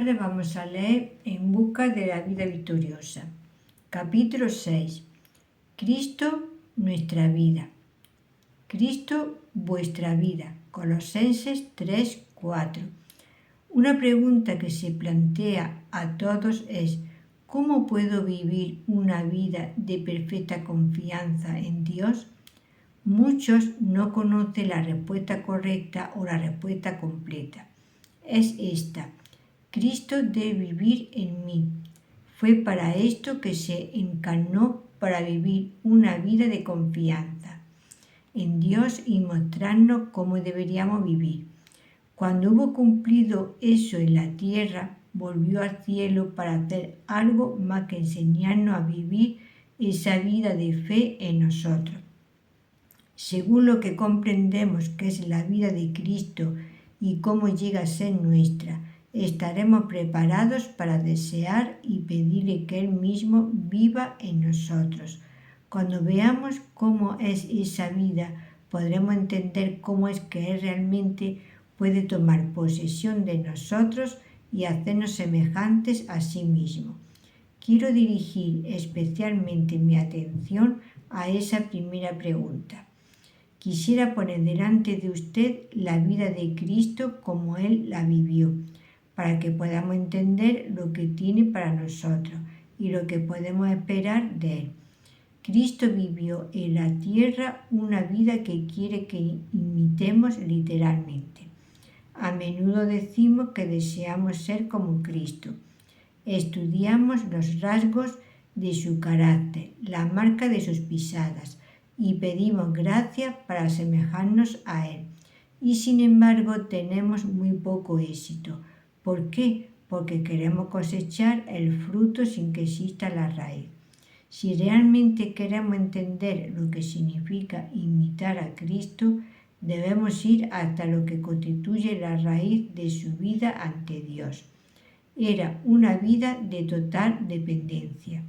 tarde vamos a leer En busca de la vida victoriosa. Capítulo 6. Cristo, nuestra vida. Cristo, vuestra vida. Colosenses 3:4. Una pregunta que se plantea a todos es: ¿cómo puedo vivir una vida de perfecta confianza en Dios? Muchos no conocen la respuesta correcta o la respuesta completa. Es esta: Cristo debe vivir en mí. Fue para esto que se encarnó, para vivir una vida de confianza en Dios y mostrarnos cómo deberíamos vivir. Cuando hubo cumplido eso en la tierra, volvió al cielo para hacer algo más que enseñarnos a vivir esa vida de fe en nosotros. Según lo que comprendemos que es la vida de Cristo y cómo llega a ser nuestra, estaremos preparados para desear y pedirle que Él mismo viva en nosotros. Cuando veamos cómo es esa vida, podremos entender cómo es que Él realmente puede tomar posesión de nosotros y hacernos semejantes a sí mismo. Quiero dirigir especialmente mi atención a esa primera pregunta. Quisiera poner delante de usted la vida de Cristo como Él la vivió, para que podamos entender lo que tiene para nosotros y lo que podemos esperar de Él. Cristo vivió en la tierra una vida que quiere que imitemos literalmente. A menudo decimos que deseamos ser como Cristo. Estudiamos los rasgos de su carácter, la marca de sus pisadas, y pedimos gracia para asemejarnos a Él. Y sin embargo tenemos muy poco éxito. ¿Por qué? Porque queremos cosechar el fruto sin que exista la raíz. Si realmente queremos entender lo que significa imitar a Cristo, debemos ir hasta lo que constituye la raíz de su vida ante Dios. Era una vida de total dependencia,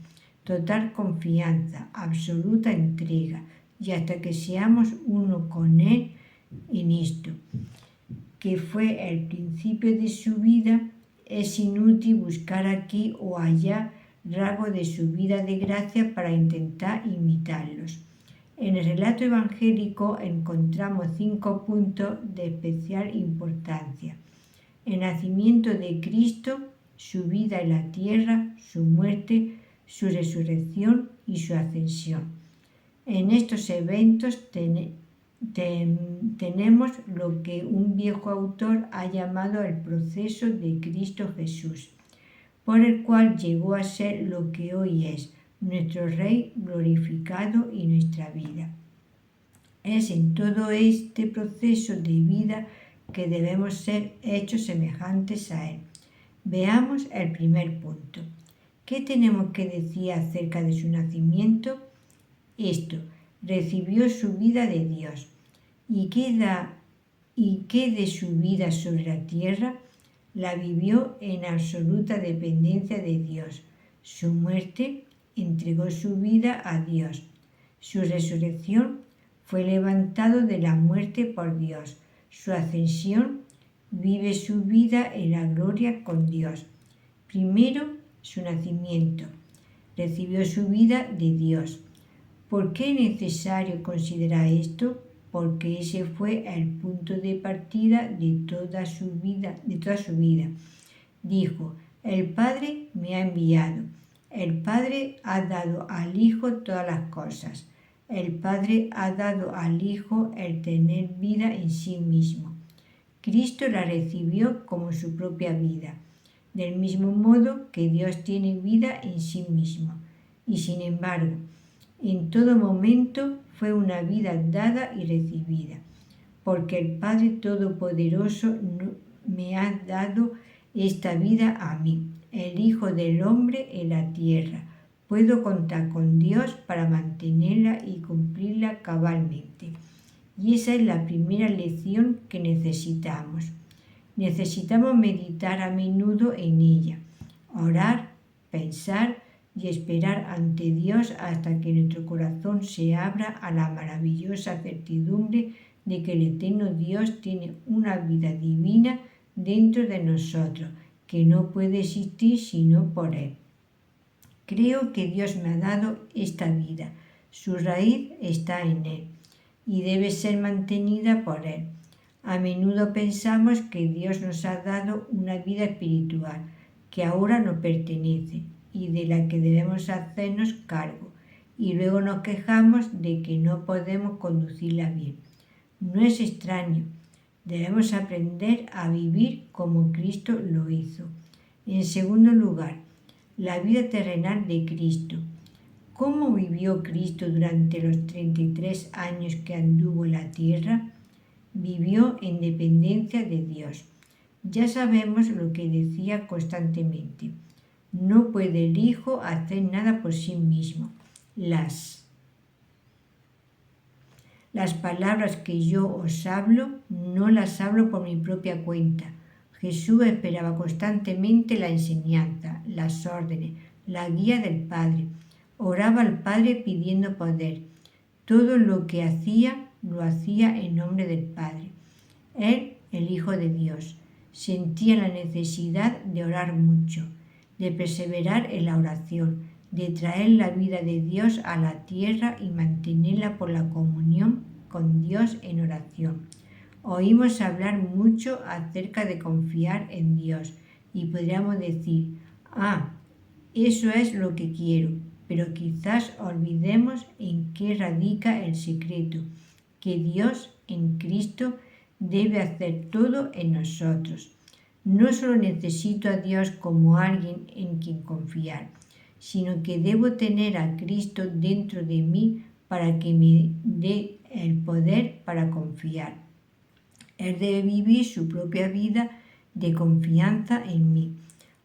total confianza, absoluta entrega, y hasta que seamos uno con Él en esto, que fue el principio de su vida, es inútil buscar aquí o allá rasgos de su vida de gracia para intentar imitarlos. En el relato evangélico encontramos 5 puntos de especial importancia: el nacimiento de Cristo, su vida en la tierra, su muerte, su resurrección y su ascensión. En estos eventos tenemos lo que un viejo autor ha llamado el proceso de Cristo Jesús, por el cual llegó a ser lo que hoy es, nuestro Rey glorificado y nuestra vida. Es en todo este proceso de vida que debemos ser hechos semejantes a Él. Veamos el primer punto. ¿Qué tenemos que decir acerca de su nacimiento? Esto: recibió su vida de Dios. ¿Y qué de su vida sobre la tierra? La vivió en absoluta dependencia de Dios. Su muerte: entregó su vida a Dios. Su resurrección: fue levantado de la muerte por Dios. Su ascensión: vive su vida en la gloria con Dios. Primero, su nacimiento. Recibió su vida de Dios. ¿Por qué es necesario considerar esto? Porque ese fue el punto de partida de toda su vida. Dijo: el Padre me ha enviado. El Padre ha dado al Hijo todas las cosas. El Padre ha dado al Hijo el tener vida en sí mismo. Cristo la recibió como su propia vida, del mismo modo que Dios tiene vida en sí mismo. Y sin embargo, en todo momento fue una vida dada y recibida, porque el Padre Todopoderoso me ha dado esta vida a mí, el Hijo del Hombre en la tierra. Puedo contar con Dios para mantenerla y cumplirla cabalmente. Y esa es la primera lección que necesitamos. Necesitamos meditar a menudo en ella, orar, pensar y esperar ante Dios hasta que nuestro corazón se abra a la maravillosa certidumbre de que el eterno Dios tiene una vida divina dentro de nosotros, que no puede existir sino por Él. Creo que Dios me ha dado esta vida. Su raíz está en Él y debe ser mantenida por Él. A menudo pensamos que Dios nos ha dado una vida espiritual que ahora nos pertenece y de la que debemos hacernos cargo, y luego nos quejamos de que no podemos conducirla bien. No es extraño. Debemos aprender a vivir como Cristo lo hizo. En segundo lugar, la vida terrenal de Cristo. ¿Cómo vivió Cristo durante los 33 años que anduvo en la tierra? Vivió en dependencia de Dios. Ya sabemos lo que decía constantemente. No puede el Hijo hacer nada por sí mismo. Las palabras que yo os hablo, no las hablo por mi propia cuenta. Jesús esperaba constantemente la enseñanza, las órdenes, la guía del Padre. Oraba al Padre pidiendo poder. Todo lo que hacía, lo hacía en nombre del Padre. Él, el Hijo de Dios, sentía la necesidad de orar mucho, de perseverar en la oración, de traer la vida de Dios a la tierra y mantenerla por la comunión con Dios en oración. Oímos hablar mucho acerca de confiar en Dios y podríamos decir, eso es lo que quiero, pero quizás olvidemos en qué radica el secreto, que Dios en Cristo debe hacer todo en nosotros. No solo necesito a Dios como alguien en quien confiar, sino que debo tener a Cristo dentro de mí para que me dé el poder para confiar. Él debe vivir su propia vida de confianza en mí.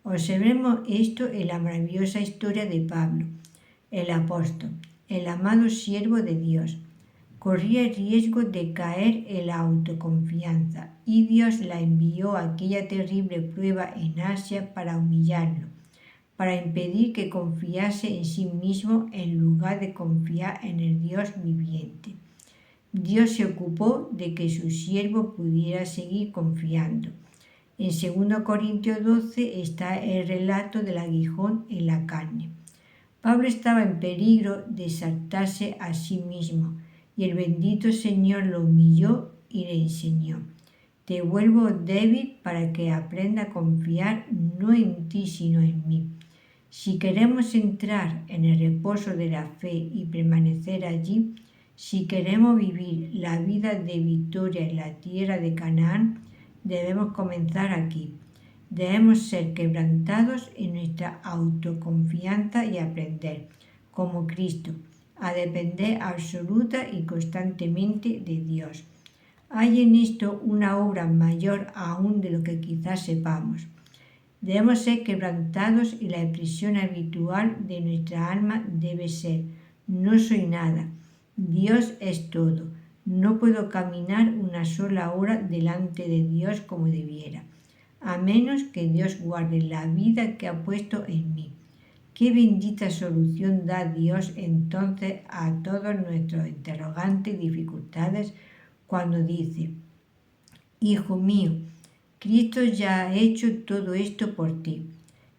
Observemos esto en la maravillosa historia de Pablo, el apóstol, el amado siervo de Dios. Corría el riesgo de caer en la autoconfianza y Dios la envió a aquella terrible prueba en Asia para humillarlo, para impedir que confiase en sí mismo en lugar de confiar en el Dios viviente. Dios se ocupó de que su siervo pudiera seguir confiando. En 2 Corintios 12 está el relato del aguijón en la carne. Pablo estaba en peligro de exaltarse a sí mismo y el bendito Señor lo humilló y le enseñó. Te vuelvo débil para que aprenda a confiar no en ti sino en mí. Si queremos entrar en el reposo de la fe y permanecer allí, si queremos vivir la vida de victoria en la tierra de Canaán, debemos comenzar aquí. Debemos ser quebrantados en nuestra autoconfianza y aprender, como Cristo, a depender absoluta y constantemente de Dios. Hay en esto una obra mayor aún de lo que quizás sepamos. Debemos ser quebrantados y la expresión habitual de nuestra alma debe ser: no soy nada, Dios es todo, no puedo caminar una sola hora delante de Dios como debiera, a menos que Dios guarde la vida que ha puesto en mí. Qué bendita solución da Dios entonces a todos nuestros interrogantes y dificultades cuando dice: Hijo mío, Cristo ya ha hecho todo esto por ti.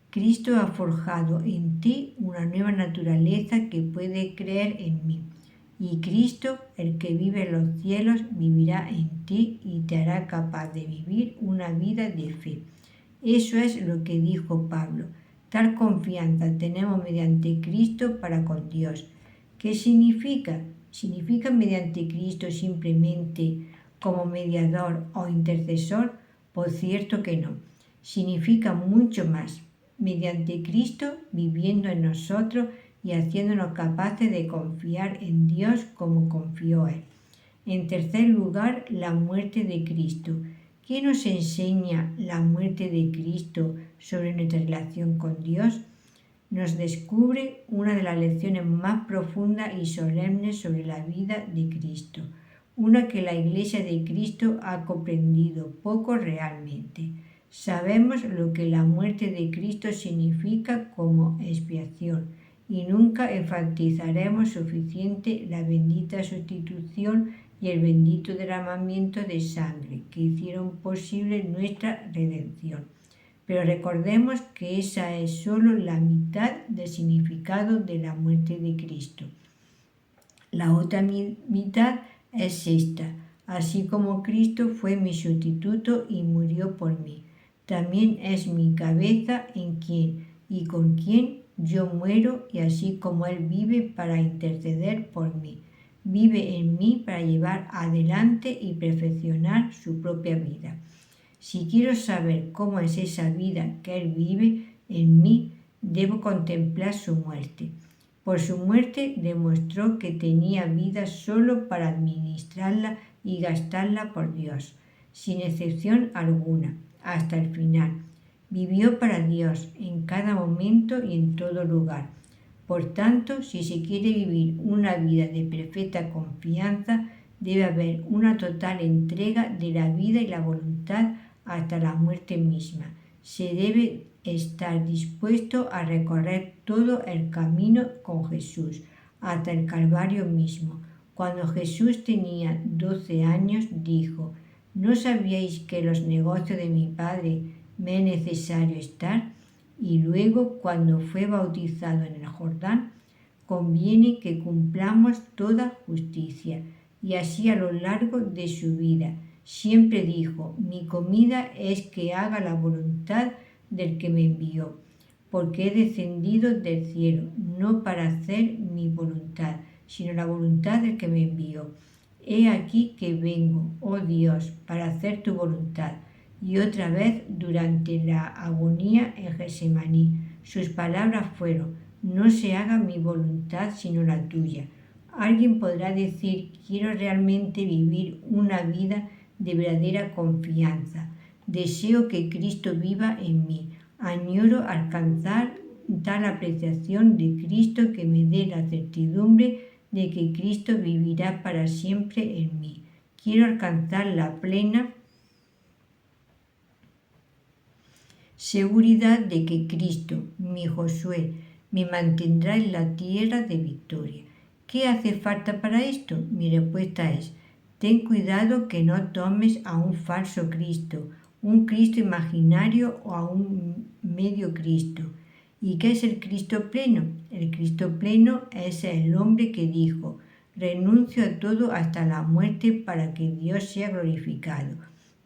Cristo ha forjado en ti una nueva naturaleza que puede creer en mí. Y Cristo, el que vive en los cielos, vivirá en ti y te hará capaz de vivir una vida de fe. Eso es lo que dijo Pablo. Tal confianza tenemos mediante Cristo para con Dios. ¿Qué significa? ¿Significa mediante Cristo simplemente como mediador o intercesor? Por cierto que no. Significa mucho más. Mediante Cristo viviendo en nosotros y haciéndonos capaces de confiar en Dios como confió Él. En tercer lugar, la muerte de Cristo. ¿Qué nos enseña la muerte de Cristo sobre nuestra relación con Dios? Nos descubre una de las lecciones más profundas y solemnes sobre la vida de Cristo, una que la Iglesia de Cristo ha comprendido poco realmente. Sabemos lo que la muerte de Cristo significa como expiación y nunca enfatizaremos suficiente la bendita sustitución y el bendito derramamiento de sangre que hicieron posible nuestra redención. pero recordemos que esa es solo la mitad del significado de la muerte de Cristo. La otra mitad es esta: así como Cristo fue mi sustituto y murió por mí, también es mi cabeza en quien y con quien yo muero, y así como Él vive para interceder por mí, vive en mí para llevar adelante y perfeccionar su propia vida. Si quiero saber cómo es esa vida que Él vive en mí, debo contemplar su muerte. Por su muerte demostró que tenía vida solo para administrarla y gastarla por Dios, sin excepción alguna, hasta el final. Vivió para Dios en cada momento y en todo lugar. Por tanto, si se quiere vivir una vida de perfecta confianza, debe haber una total entrega de la vida y la voluntad hasta la muerte misma. Se debe estar dispuesto a recorrer todo el camino con Jesús, hasta el Calvario mismo. Cuando Jesús tenía 12 años, dijo: ¿No sabíais que en los negocios de mi Padre me es necesario estar? Y luego, cuando fue bautizado en el Jordán, conviene que cumplamos toda justicia. Y así a lo largo de su vida siempre dijo: mi comida es que haga la voluntad del que me envió, porque he descendido del cielo, no para hacer mi voluntad, sino la voluntad del que me envió. He aquí que vengo, oh Dios, para hacer tu voluntad. Y otra vez, durante la agonía en Getsemaní, sus palabras fueron: no se haga mi voluntad sino la tuya. Alguien podrá decir: quiero realmente vivir una vida de verdadera confianza. Deseo que Cristo viva en mí. Añoro alcanzar tal apreciación de Cristo que me dé la certidumbre de que Cristo vivirá para siempre en mí. Quiero alcanzar la plena seguridad de que Cristo, mi Josué, me mantendrá en la tierra de victoria. ¿Qué hace falta para esto? Mi respuesta es: ten cuidado que no tomes a un falso Cristo, un Cristo imaginario o a un medio Cristo. ¿Y qué es el Cristo pleno? El Cristo pleno es el hombre que dijo: renuncio a todo hasta la muerte para que Dios sea glorificado.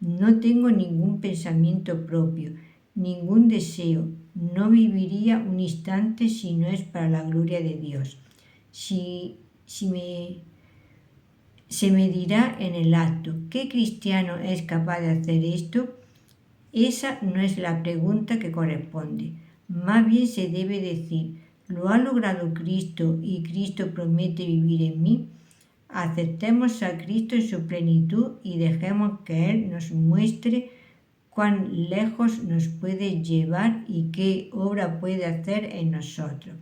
No tengo ningún pensamiento propio, ningún deseo. No viviría un instante si no es para la gloria de Dios. Se me dirá en el acto: ¿qué cristiano es capaz de hacer esto? Esa no es la pregunta que corresponde. Más bien se debe decir: ¿lo ha logrado Cristo y Cristo promete vivir en mí? Aceptemos a Cristo en su plenitud y dejemos que Él nos muestre cuán lejos nos puede llevar y qué obra puede hacer en nosotros.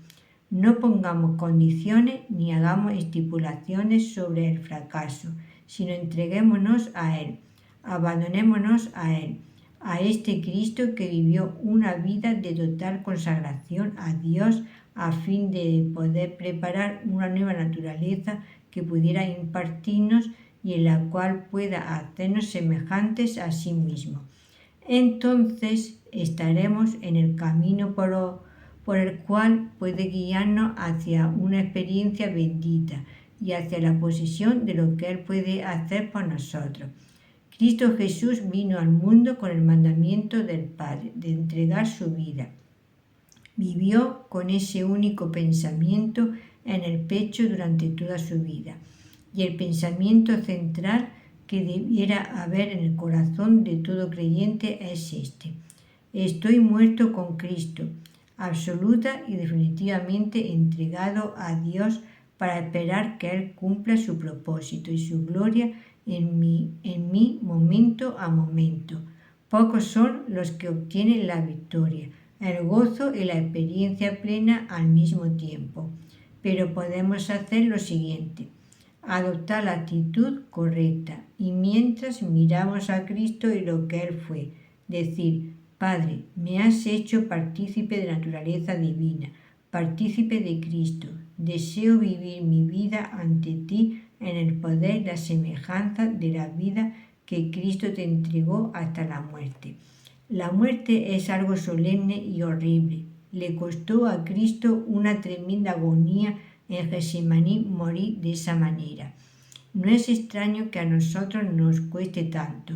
No pongamos condiciones ni hagamos estipulaciones sobre el fracaso, sino entreguémonos a Él, abandonémonos a Él, a este Cristo que vivió una vida de total consagración a Dios a fin de poder preparar una nueva naturaleza que pudiera impartirnos y en la cual pueda hacernos semejantes a sí mismo. Entonces estaremos en el camino por el cual puede guiarnos hacia una experiencia bendita y hacia la posesión de lo que Él puede hacer por nosotros. Cristo Jesús vino al mundo con el mandamiento del Padre de entregar su vida. Vivió con ese único pensamiento en el pecho durante toda su vida, y el pensamiento central que debiera haber en el corazón de todo creyente es este: estoy muerto con Cristo, absoluta y definitivamente entregado a Dios para esperar que Él cumpla su propósito y su gloria en mí momento a momento. Pocos son los que obtienen la victoria, el gozo y la experiencia plena al mismo tiempo. Pero podemos hacer lo siguiente: adoptar la actitud correcta y mientras miramos a Cristo y lo que Él fue, decir: Padre, me has hecho partícipe de la naturaleza divina, partícipe de Cristo. Deseo vivir mi vida ante ti en el poder y la semejanza de la vida que Cristo te entregó hasta la muerte. La muerte es algo solemne y horrible. Le costó a Cristo una tremenda agonía en Getsemaní morir de esa manera. No es extraño que a nosotros nos cueste tanto,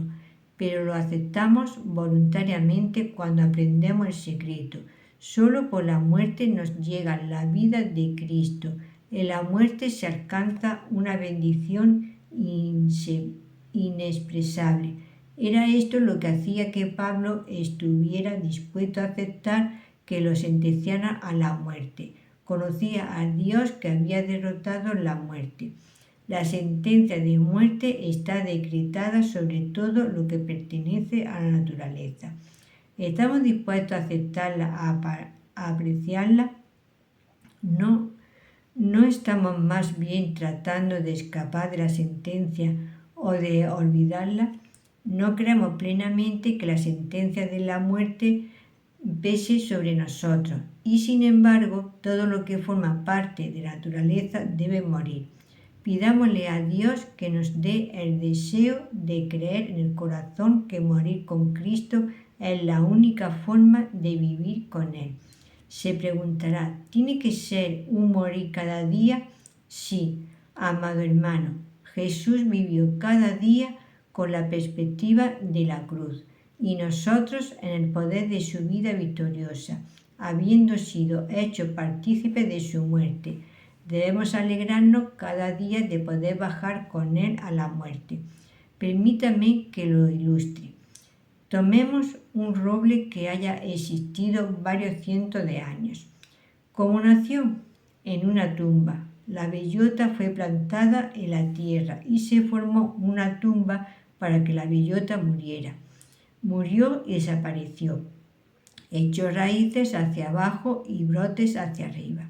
pero lo aceptamos voluntariamente cuando aprendemos el secreto. Solo por la muerte nos llega la vida de Cristo. En la muerte se alcanza una bendición inexpresable. Era esto lo que hacía que Pablo estuviera dispuesto a aceptar que lo sentenciaran a la muerte. Conocía al Dios que había derrotado la muerte. La sentencia de muerte está decretada sobre todo lo que pertenece a la naturaleza. ¿Estamos dispuestos a aceptarla, a apreciarla? ¿No estamos más bien tratando de escapar de la sentencia o de olvidarla? No creemos plenamente que la sentencia de la muerte pese sobre nosotros y sin embargo todo lo que forma parte de la naturaleza debe morir. Pidámosle a Dios que nos dé el deseo de creer en el corazón que morir con Cristo es la única forma de vivir con Él. Se preguntará, ¿tiene que ser un morir cada día? Sí, amado hermano, Jesús vivió cada día con la perspectiva de la cruz y nosotros en el poder de su vida victoriosa, habiendo sido hechos partícipes de su muerte. Debemos alegrarnos cada día de poder bajar con Él a la muerte. Permítame que lo ilustre. Tomemos un roble que haya existido varios cientos de años. ¿Cómo nació? En una tumba. La bellota fue plantada en la tierra y se formó una tumba para que la bellota muriera. Murió y desapareció. Echó raíces hacia abajo y brotes hacia arriba.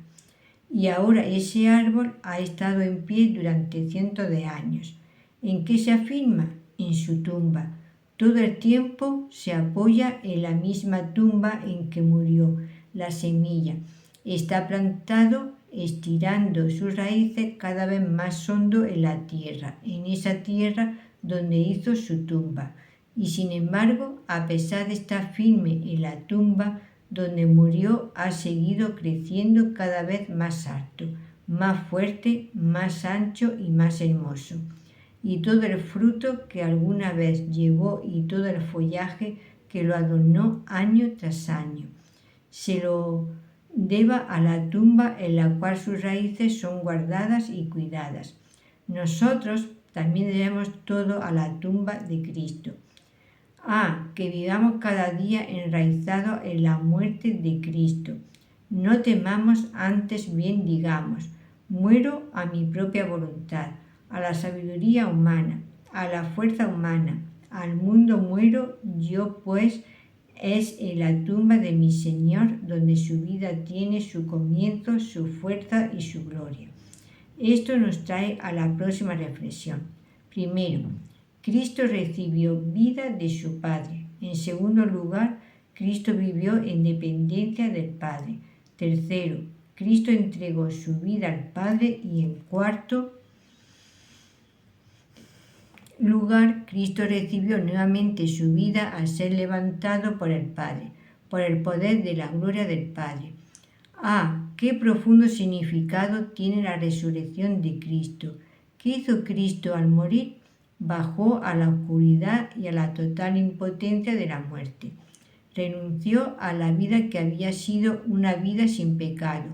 Y ahora ese árbol ha estado en pie durante cientos de años. ¿En qué se afirma? En su tumba. Todo el tiempo se apoya en la misma tumba en que murió la semilla. Está plantado estirando sus raíces cada vez más hondo en la tierra, en esa tierra donde hizo su tumba. Y sin embargo, a pesar de estar firme en la tumba donde murió, ha seguido creciendo cada vez más alto, más fuerte, más ancho y más hermoso. Y todo el fruto que alguna vez llevó y todo el follaje que lo adornó año tras año, se lo deba a la tumba en la cual sus raíces son guardadas y cuidadas. Nosotros también debemos todo a la tumba de Cristo. Que vivamos cada día enraizados en la muerte de Cristo. No temamos, antes bien digamos, muero a mi propia voluntad, a la sabiduría humana, a la fuerza humana, al mundo muero yo, pues es en la tumba de mi Señor donde su vida tiene su comienzo, su fuerza y su gloria. Esto nos trae a la próxima reflexión. Primero, Cristo recibió vida de su Padre. En segundo lugar, Cristo vivió en dependencia del Padre. Tercero, Cristo entregó su vida al Padre. Y en cuarto lugar, Cristo recibió nuevamente su vida al ser levantado por el Padre, por el poder de la gloria del Padre. ¡Qué profundo significado tiene la resurrección de Cristo! ¿Qué hizo Cristo al morir? Bajó a la oscuridad y a la total impotencia de la muerte. Renunció a la vida que había sido una vida sin pecado,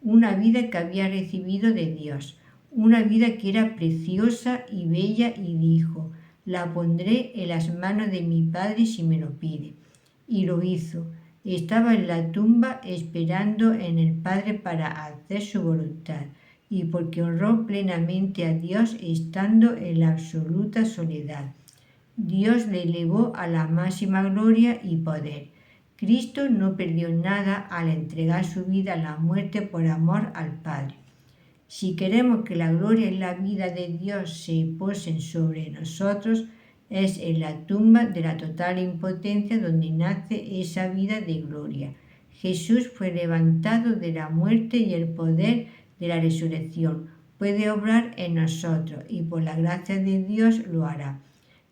una vida que había recibido de Dios, una vida que era preciosa y bella y dijo, la pondré en las manos de mi Padre si me lo pide. Y lo hizo. Estaba en la tumba esperando en el Padre para hacer su voluntad y porque honró plenamente a Dios estando en la absoluta soledad. Dios le elevó a la máxima gloria y poder. Cristo no perdió nada al entregar su vida a la muerte por amor al Padre. Si queremos que la gloria y la vida de Dios se posen sobre nosotros, es en la tumba de la total impotencia donde nace esa vida de gloria. Jesús fue levantado de la muerte y el poder de la resurrección puede obrar en nosotros y por la gracia de Dios lo hará.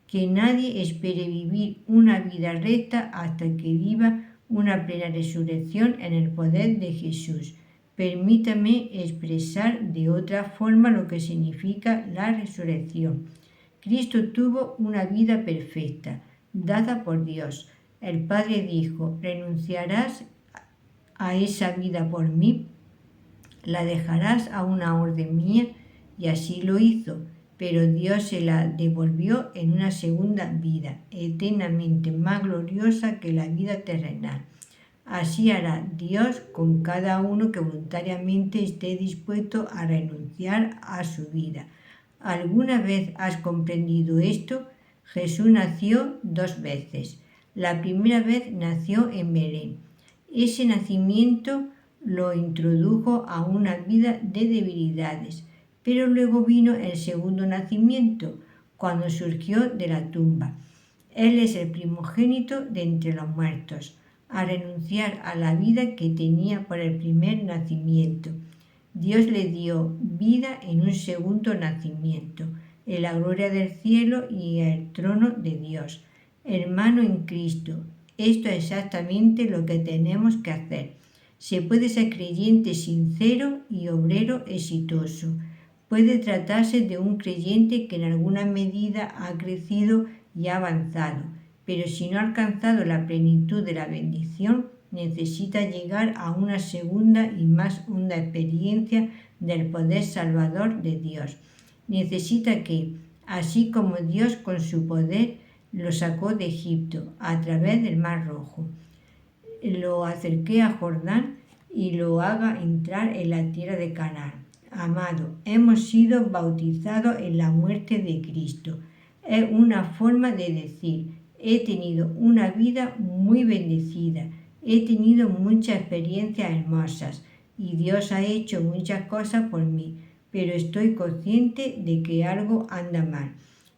que nadie espere vivir una vida recta hasta que viva una plena resurrección en el poder de Jesús. Permítame expresar de otra forma lo que significa la resurrección. Cristo tuvo una vida perfecta, dada por Dios. El Padre dijo: ¿renunciarás a esa vida por mí? ¿La dejarás a una orden mía? Y así lo hizo, pero Dios se la devolvió en una segunda vida, eternamente más gloriosa que la vida terrenal. Así hará Dios con cada uno que voluntariamente esté dispuesto a renunciar a su vida. ¿Alguna vez has comprendido esto? Jesús nació 2 veces. La primera vez nació en Belén. Ese nacimiento lo introdujo a una vida de debilidades, pero luego vino el segundo nacimiento, cuando surgió de la tumba. Él es el primogénito de entre los muertos, a renunciar a la vida que tenía por el primer nacimiento. Dios le dio vida en un segundo nacimiento, en la gloria del cielo y el trono de Dios. Hermano en Cristo, esto es exactamente lo que tenemos que hacer. Se puede ser creyente sincero y obrero exitoso. Puede tratarse de un creyente que en alguna medida ha crecido y ha avanzado, pero si no ha alcanzado la plenitud de la bendición, necesita llegar a una segunda y más honda experiencia del poder salvador de Dios. Necesita que, así como Dios con su poder lo sacó de Egipto a través del Mar Rojo, lo acerque a Jordán y lo haga entrar en la tierra de Canaán. Amado, hemos sido bautizados en la muerte de Cristo. Es una forma de decir: he tenido una vida muy bendecida, he tenido muchas experiencias hermosas y Dios ha hecho muchas cosas por mí, pero estoy consciente de que algo anda mal.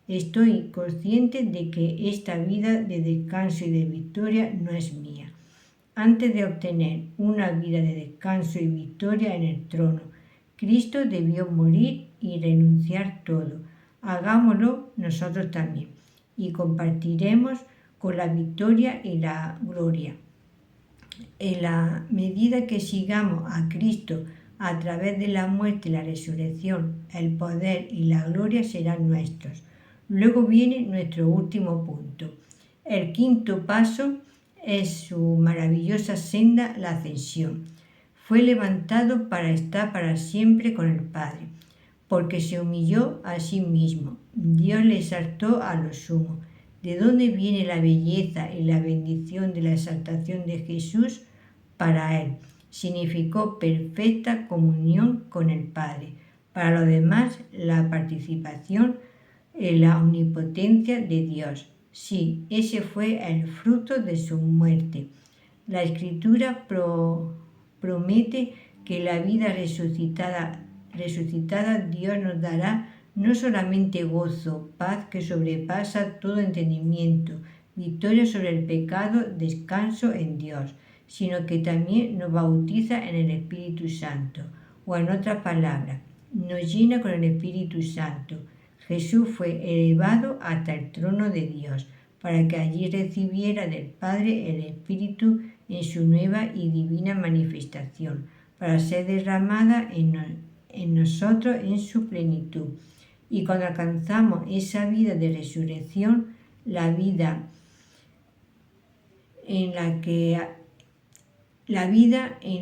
Estoy consciente de que esta vida de descanso y de victoria no es mía. Antes de obtener una vida de descanso y victoria en el trono, Cristo debió morir y renunciar todo. Hagámoslo nosotros también y compartiremos con la victoria y la gloria. En la medida que sigamos a Cristo a través de la muerte y la resurrección, el poder y la gloria serán nuestros. Luego viene nuestro último punto. El quinto paso es su maravillosa senda, la ascensión. Fue levantado para estar para siempre con el Padre, porque se humilló a sí mismo. Dios le exaltó a lo sumo. ¿De dónde viene la belleza y la bendición de la exaltación de Jesús? Para él significó perfecta comunión con el Padre. Para los demás, la participación en la omnipotencia de Dios. Sí, ese fue el fruto de su muerte. La Escritura promete que la vida resucitada Dios nos dará no solamente gozo, paz que sobrepasa todo entendimiento, victoria sobre el pecado, descanso en Dios, sino que también nos bautiza en el Espíritu Santo, o en otras palabras, nos llena con el Espíritu Santo. Jesús fue elevado hasta el trono de Dios, para que allí recibiera del Padre el Espíritu en su nueva y divina manifestación, para ser derramada en nosotros en su plenitud. Y cuando alcanzamos esa vida de resurrección, la vida en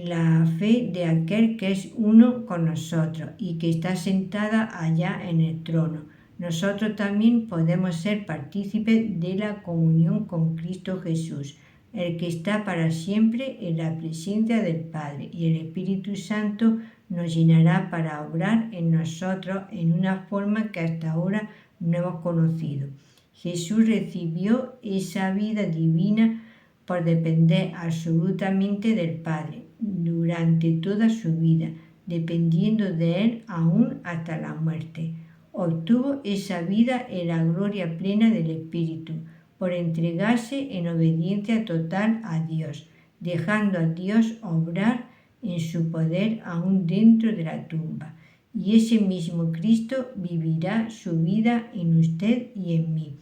la fe de aquel que es uno con nosotros y que está sentada allá en el trono, nosotros también podemos ser partícipes de la comunión con Cristo Jesús, el que está para siempre en la presencia del Padre, y el Espíritu Santo nos llenará para obrar en nosotros en una forma que hasta ahora no hemos conocido. Jesús recibió esa vida divina por depender absolutamente del Padre durante toda su vida, dependiendo de Él aún hasta la muerte. Obtuvo esa vida en la gloria plena del Espíritu, por entregarse en obediencia total a Dios, dejando a Dios obrar en su poder aún dentro de la tumba. Y ese mismo Cristo vivirá su vida en usted y en mí.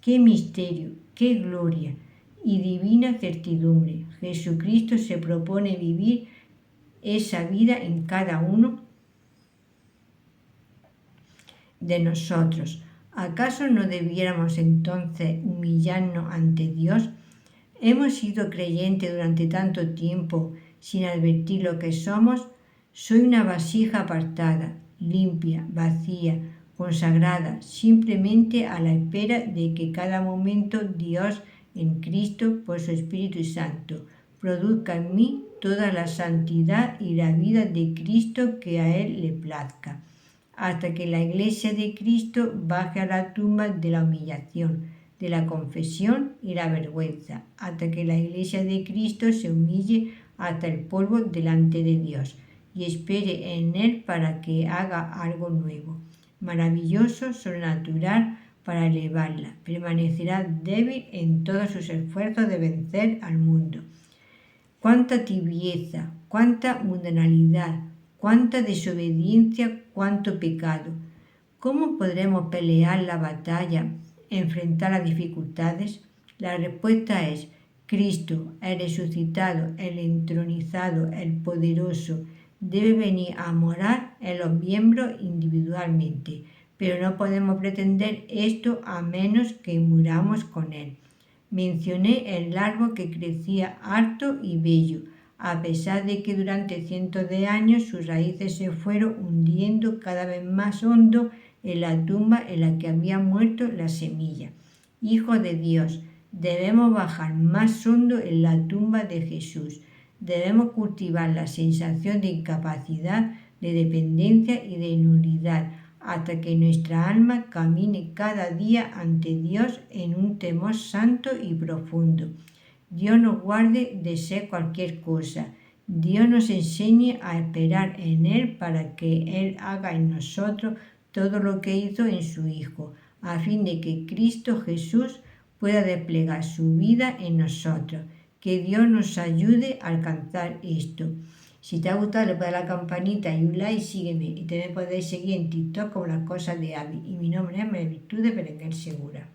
¡Qué misterio, qué gloria y divina certidumbre! Jesucristo se propone vivir esa vida en cada uno de nosotros. ¿Acaso no debiéramos entonces humillarnos ante Dios? ¿Hemos sido creyentes durante tanto tiempo sin advertir lo que somos? Soy una vasija apartada, limpia, vacía, consagrada, simplemente a la espera de que cada momento Dios en Cristo, por su Espíritu Santo, produzca en mí toda la santidad y la vida de Cristo que a Él le plazca, hasta que la Iglesia de Cristo baje a la tumba de la humillación, de la confesión y la vergüenza, hasta que la Iglesia de Cristo se humille hasta el polvo delante de Dios y espere en Él para que haga algo nuevo, maravilloso, sobrenatural, para elevarla. Permanecerá débil en todos sus esfuerzos de vencer al mundo. Cuánta tibieza, cuánta mundanalidad, cuánta desobediencia, cuánto pecado. ¿Cómo podremos pelear la batalla, enfrentar las dificultades? La respuesta es Cristo, el resucitado, el entronizado, el poderoso, debe venir a morar en los miembros individualmente, pero no podemos pretender esto a menos que muramos con Él. Mencioné el árbol que crecía alto y bello, a pesar de que durante cientos de años sus raíces se fueron hundiendo cada vez más hondo en la tumba en la que había muerto la semilla. Hijo de Dios, debemos bajar más hondo en la tumba de Jesús. Debemos cultivar la sensación de incapacidad, de dependencia y de nulidad, hasta que nuestra alma camine cada día ante Dios en un temor santo y profundo. Dios nos guarde de ser cualquier cosa. Dios nos enseñe a esperar en Él para que Él haga en nosotros todo lo que hizo en su Hijo, a fin de que Cristo Jesús pueda desplegar su vida en nosotros. Que Dios nos ayude a alcanzar esto. Si te ha gustado, le puedes dar a la campanita y un like, sígueme. Y también podéis seguir en TikTok como Las Cosas de Abby. Y mi nombre es María Virtud de Berenguer Segura.